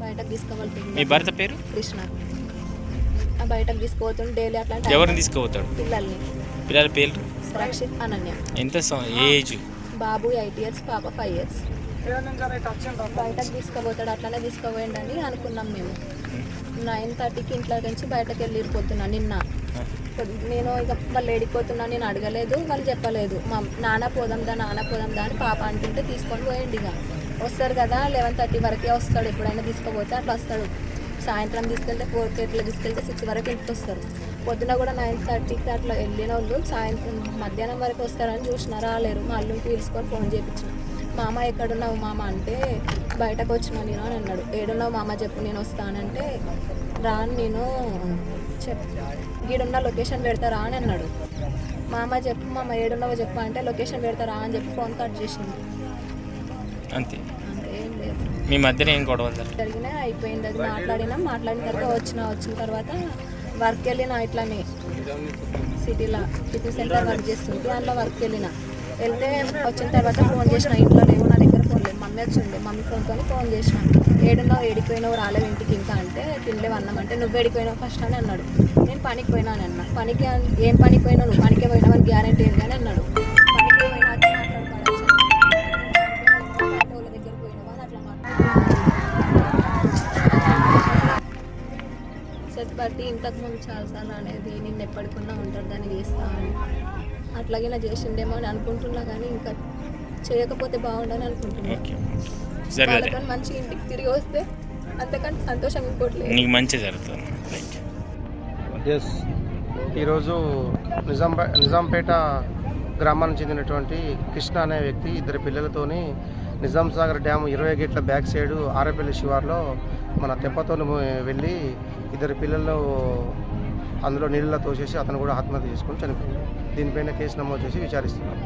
బయటకు తీసుకోవాలి. మీ భర్త పేరు కృష్ణ. బయటకు తీసుకుపోతుండే డైలీ అట్లా. ఎవరిని తీసుకుపోతాడు? పిల్లల్ని. పిల్లల పేర్లు? రక్షిత్, అనన్య. ఎంత ఏజ్? బాబు 8 years, పాప 5 years. బయటకు తీసుకుపోతాడు, అట్లనే తీసుకుపోయిండని అనుకున్నాం మేము. 9:30కి ఇంట్లో నుంచి బయటకు వెళ్ళిపోతున్నా నిన్న. నేను ఇక వాళ్ళు ఏడిపోతున్నా, నేను అడగలేదు, వాళ్ళు చెప్పలేదు. మా నాన్న పోదాందా అని పాప అంటుంటే తీసుకొని పోయిండు. ఇక వస్తారు కదా 11:30 వరకే వస్తాడు, ఎప్పుడైనా తీసుకుపోతే అట్లా వస్తాడు. సాయంత్రం తీసుకెళ్తే 4కి ఎట్లా తీసుకెళ్తే 6 వరకు ఇంటికి వస్తారు. పొద్దున కూడా 9:30కి అట్లా వెళ్ళిన వాళ్ళు సాయంత్రం మధ్యాహ్నం వరకు వస్తారని చూసినా, రాలేరు. మా అల్లుని పిలుచుకొని ఫోన్ చేయించిన. మామ ఎక్కడున్నావు మామ అంటే బయటకు వచ్చినా నేను అని అన్నాడు. ఏడున్నావు మామ చెప్పు నేను వస్తానంటే రాను నేను గీడున్న లొకేషన్ పెడతారా అని అన్నాడు. మామ చెప్పు మామ ఏడున్నావో చెప్పు అంటే లొకేషన్ పెడతారా అని చెప్పి ఫోన్ కట్ చేసింది. అంతే. ఏం లేదు. మీ మధ్యన ఏం గొడవ జరిగినా అయిపోయింది. అది మాట్లాడిన తర్వాత వచ్చిన తర్వాత వర్క్ వెళ్ళిన ఇట్లానే సిటీలో ఫిట్నెస్ సెంటర్ వర్క్ చేస్తుంటే అందులో వర్క్ వెళ్తే వచ్చిన తర్వాత ఫోన్ చేసిన. ఇంట్లో లేవు, నా దగ్గర ఫోన్ లేదు. మమ్మీ వచ్చిండే, మమ్మీ ఫోన్తో ఫోన్ చేసిన. ఏడిపోయినావు రాలేవు ఇంటికి ఇంకా అంటే తినలేవు అన్నం అంటే నువ్వు ఏడిపోయినావు ఫస్ట్ అని అన్నాడు. నేను పనికి పోయినా అని అన్నా. పనికి ఏం పనికి పోయినావు? నువ్వు పనికే పోయినావు అని గ్యారెంటీ ఏంటి అని అన్నాడు. పనికి పోయినా వచ్చి మాట్లాడుకోవాలి దగ్గర పోయినావా అని అట్లా బట్టి ఇంతకుముందు చాలాసార్లు అనేది నిన్ను ఎప్పటికున్నా ఉంటాడు దాన్ని చేస్తా అని అట్లాగే నా చేసిండేమో అని అనుకుంటున్నా, కానీ ఇంకా చేయకపోతే బాగుండని అనుకుంటున్నాను. మంచి ఇంటికి తిరిగి వస్తే అంతకంటే సంతోషం ఇంకోట్లేదు. నీకు మంచి జరుగుతుంది. ఈరోజు నిజాంపేట గ్రామానికి చెందినటువంటి కృష్ణ అనే వ్యక్తి 2 పిల్లలతోని నిజాం సాగర్ డ్యామ్ 20 గేట్ల బ్యాక్ సైడ్ ఆరేపల్లి శివార్లో మన తెప్పతో వెళ్ళి 2 పిల్లలు అందులో నీళ్ళలో తోసేసి అతను కూడా ఆత్మహత్య చేసుకొని చనిపోయింది. దీనిపైన కేసు నమోదు చేసి విచారిస్తున్నాం.